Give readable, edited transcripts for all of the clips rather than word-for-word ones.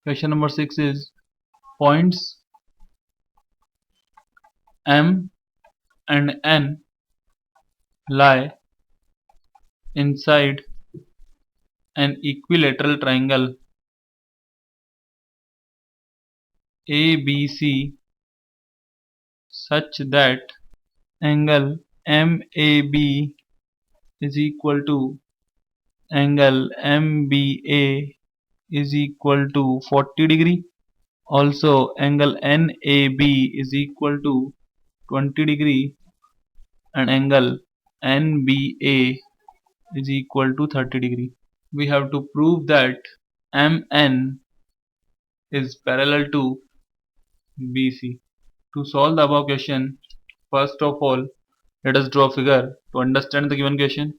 Question number 6 is points M and N lie inside an equilateral triangle ABC such that angle MAB is equal to angle MBA is equal to 40 degree. Also angle NAB is equal to 20 degree and angle NBA is equal to 30 degree. We have to prove that MN is parallel to BC. To solve the above question, first of all, let us draw a figure to understand the given question.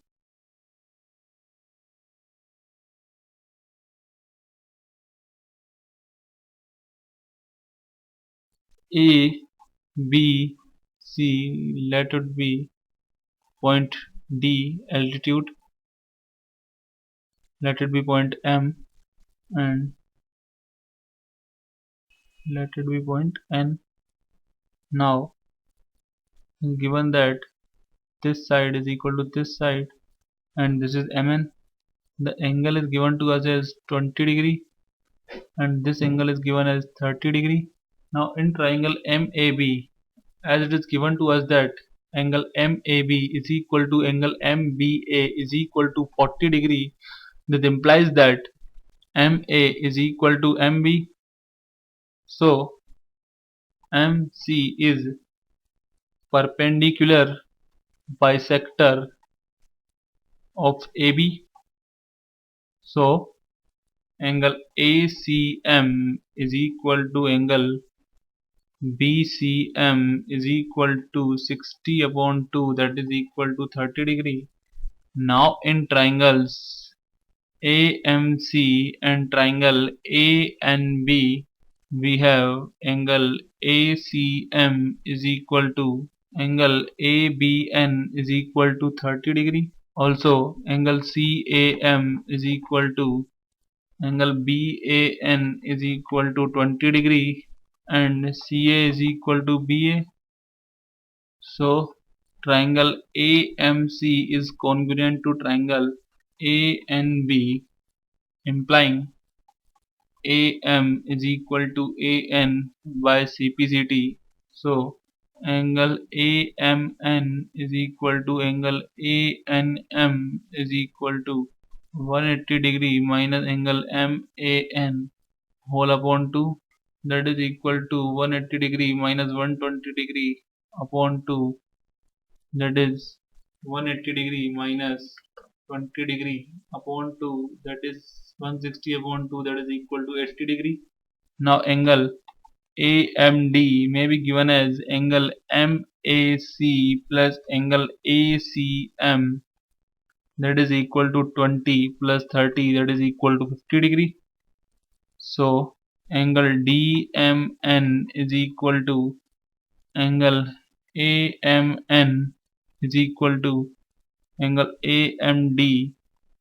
A, B, C, let it be point D altitude, let it be point M, and let it be point N. Now, given that this side is equal to this side and this is MN, the angle is given to us as 20 degree and this angle is given as 30 degree. Now in triangle MAB, as it is given to us that angle MAB is equal to angle MBA is equal to 40 degree, that implies that MA is equal to MB. So MC is perpendicular bisector of AB. So angle ACM is equal to angle BCM is equal to 60 upon 2, that is equal to 30 degree. Now in triangles AMC and triangle ANB, we have angle ACM is equal to angle ABN is equal to 30 degree. Also angle CAM is equal to angle BAN is equal to 20 degree and CA is equal to BA. So triangle AMC is congruent to triangle ANB, implying AM is equal to AN by CPCT. So angle AMN is equal to angle ANM is equal to 180 degree minus angle MAN whole upon 2, that is equal to 180 degree minus 120 degree upon 2, that is 180 degree minus 20 degree upon 2, that is 160 upon 2, that is equal to 80 degree. Now angle AMD may be given as angle MAC plus angle ACM, that is equal to 20 plus 30, that is equal to 50 degree. So angle DMN is equal to angle AMN is equal to angle AMD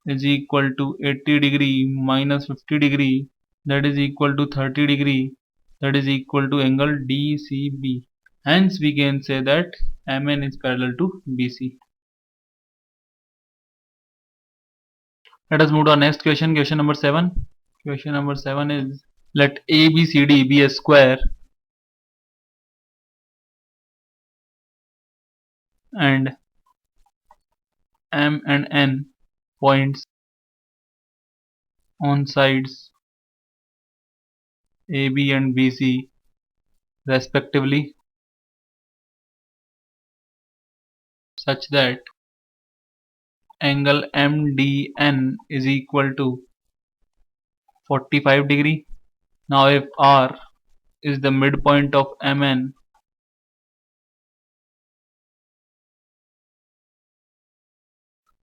is equal to 80 degree minus 50 degree, that is equal to 30 degree, that is equal to angle DCB. Hence we can say that MN is parallel to BC. Let us move to our next question, question number 7. Question number 7 is, let ABCD be a square and M and N points on sides AB and BC respectively, such that angle MDN is equal to 45 degree. Now if R is the midpoint of MN,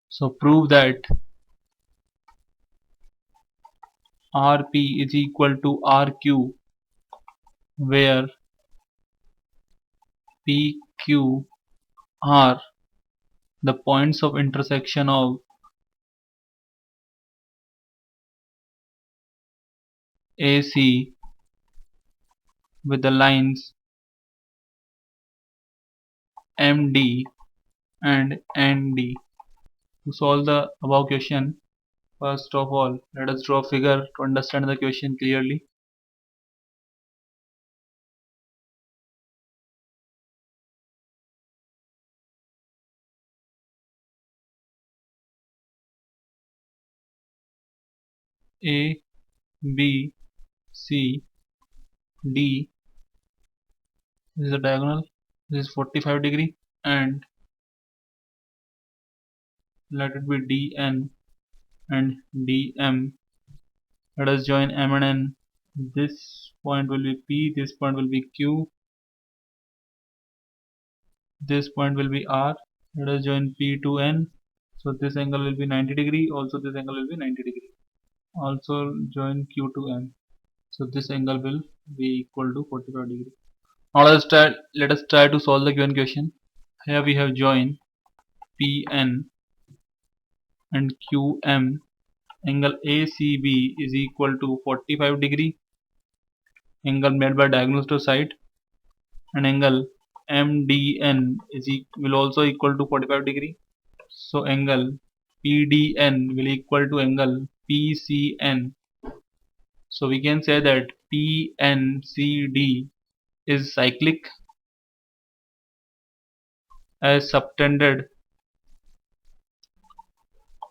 so prove that RP is equal to RQ, where PQ are the points of intersection of AC with the lines MD and ND. To solve the above question, first of all, let us draw a figure to understand the question clearly. A, B, C, D is a diagonal. This is 45 degree, and let it be DN and DM. Let us join M and N. This point will be P, this point will be Q, this point will be R. Let us join P to N. So this angle will be 90 degree. Also this angle will be 90 degree. Also join Q to M. So this angle will be equal to 45 degree. Now let us try to solve the given question. Here we have joined PN and QM. Angle ACB is equal to 45 degree. Angle made by diagonals to side, and angle MDN will also equal to 45 degree. So angle PDN will equal to angle PCN. So we can say that PNCD is cyclic as subtended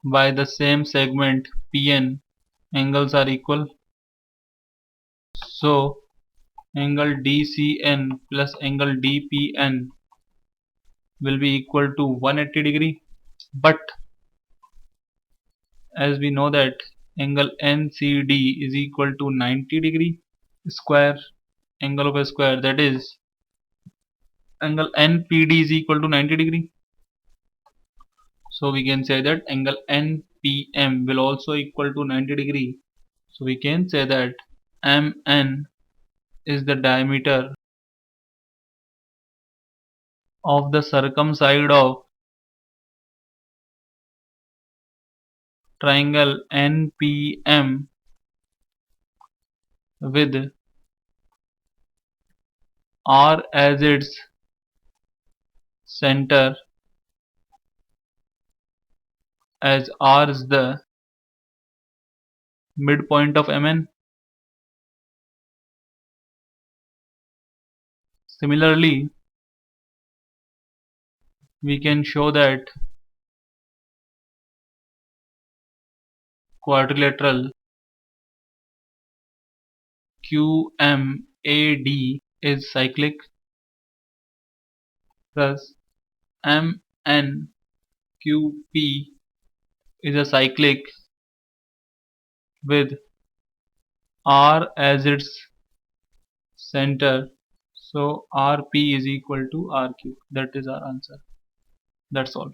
by the same segment PN. Angles are equal. So angle DCN plus angle DPN will be equal to 180 degree. But as we know that angle NCD is equal to 90 degree square angle of a square, that is angle NPD is equal to 90 degree. So we can say that angle NPM will also equal to 90 degree. So we can say that MN is the diameter of the circumside of triangle NPM with R as its center, as R is the midpoint of MN. Similarly, we can show that quadrilateral QMAD is cyclic, thus MNQP is a cyclic with R as its center. So RP is equal to RQ. That is our answer. That's all.